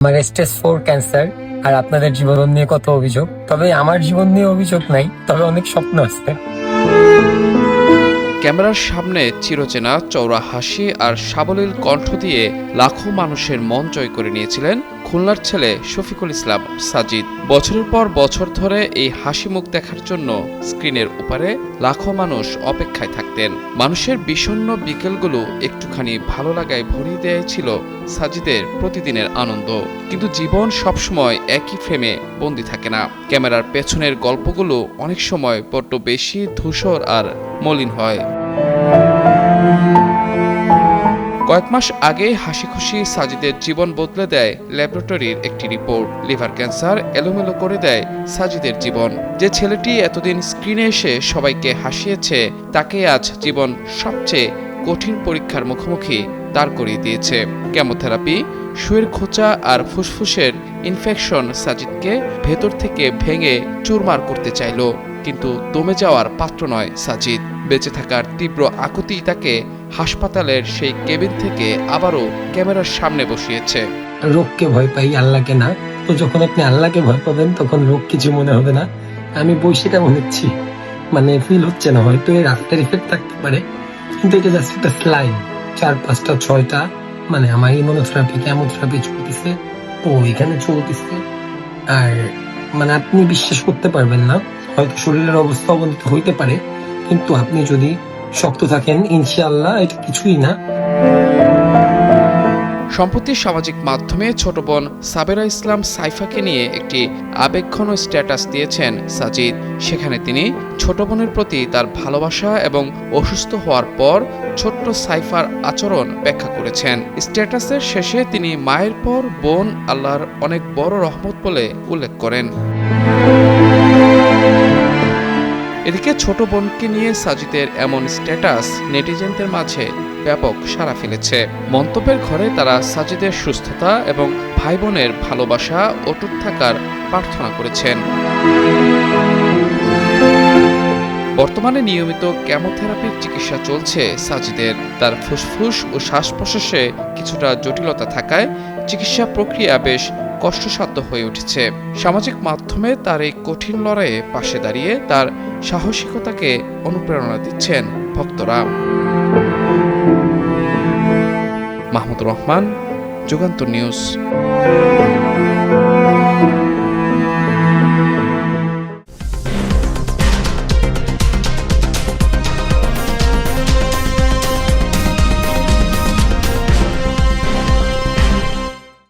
আমার stage 4 cancer. আর আপনাদের জীবন নিয়ে কত অভিযোগ, তবে আমার জীবন নিয়ে অভিযোগ নাই, তবে অনেক স্বপ্ন আছে। ক্যামেরার সামনে চিরচেনা চওড়া হাসি আর সাবলীল কণ্ঠ দিয়ে লাখো মানুষের মন জয় করে নিয়েছিলেন খুলনার ছেলে শফিকুল ইসলাম সাজিদ। বছরের পর বছর ধরে এই হাসি মুখ দেখার জন্য স্ক্রিনের উপরে লাখো মানুষ অপেক্ষায় থাকতেন। মানুষের বিষণ্ণ বিকেলগুলো একটুখানি ভালো লাগায় ভরিয়ে দিয়েছিল সাজিদের প্রতিদিনের আনন্দ। কিন্তু জীবন সবসময় একই ফ্রেমে বন্দী থাকে না। ক্যামেরার পেছনের গল্পগুলো অনেক সময় বড্ড বেশি ধূসর আর মলিন হয়। কয়েক মাস আগে হাসি খুশি সাজিদের জীবন বদলে দেয় ল্যাবরেটরির একটি রিপোর্ট। লিভার ক্যান্সার এলোমেলো করে দেয় সাজিদের জীবন। যে ছেলেটি এতদিন স্ক্রিনে এসে সবাইকে হাসিয়েছে, তাকে আজ জীবন সবচেয়ে কঠিন পরীক্ষার মুখোমুখি দাঁড় করিয়ে দিয়েছে। কেমোথেরাপি, সুয়ের খোঁচা আর ফুসফুসের ইনফেকশন সাজিদকে ভেতর থেকে ভেঙে চুরমার করতে চাইল, কিন্তু দমে যাওয়ার পাত্র নয় সাজিদ। বেঁচে থাকার তীব্র আকুতি তাকে হাসপাতালের সেই কেবিন থেকে আবারও ক্যামেরার সামনে বসিয়েছে। রোগকে ভয় পাই, আল্লাহকে না। তো যখন আপনি আল্লাহকে ভয় পাবেন তখন রোগ কিছু মনে হবে না। আমি বসে কেমন হচ্ছি, মানে ফিল হচ্ছে না। হয়তো এর আফটার ইফেক্ট থাকতে পারে, কিন্তু এটা জাস্ট একটা স্লাইড। 4, 5টা 6টা মানে আমার ইমিউনোথেরাপি, কেমোথেরাপি চলতেছে, তো এখানে চলতেছে। আর মানে আপনি বিশ্বাস করতে পারবেন না, হয়তো শরীরের অবস্থা অবনতি হইতে পারে, কিন্তু আপনি যদি শক্ত থাকেন ইনশাআল্লাহ এটা কিছুই না। সম্প্রতি সামাজিক মাধ্যমে ছোট বোন সাবেরা ইসলাম সাইফাকে নিয়ে একটি আবেগঘন স্ট্যাটাস দিয়েছেন সাজিদ। সেখানে তিনি ছোট বোনের প্রতি তার ভালোবাসা এবং অসুস্থ হওয়ার পর ছোট্ট সাইফার আচরণ ব্যাখ্যা করেছেন। স্ট্যাটাসের শেষে তিনি মায়ের পর বোন আল্লাহর অনেক বড় রহমত বলে উল্লেখ করেন। এদিকে ছোট বোনকে নিয়ে সাজিদের এমন স্ট্যাটাস নেটিজেনদের মাঝে ব্যাপক সাড়া ফেলেছে। মন্তব্যের ঘরে তারা সাজিদের সুস্থতা এবং ভাই বোনের ভালোবাসা অটুট থাকার প্রার্থনা করেছেন। বর্তমানে নিয়মিত কেমোথেরাপির চিকিৎসা চলছে সাজিদের। তার ফুসফুস ও শ্বাস প্রশ্বাসে কিছুটা জটিলতা থাকায় চিকিৎসা প্রক্রিয়া বেশ কষ্টসাধ্য হয়ে উঠেছে। সামাজিক মাধ্যমে তার এই কঠিন লড়াইয়ে পাশে দাঁড়িয়ে তার সাহসিকতাকে অনুপ্রেরণা দিচ্ছেন ভক্তরা। মাহমুদুর রহমান, যুগান্তর নিউজ।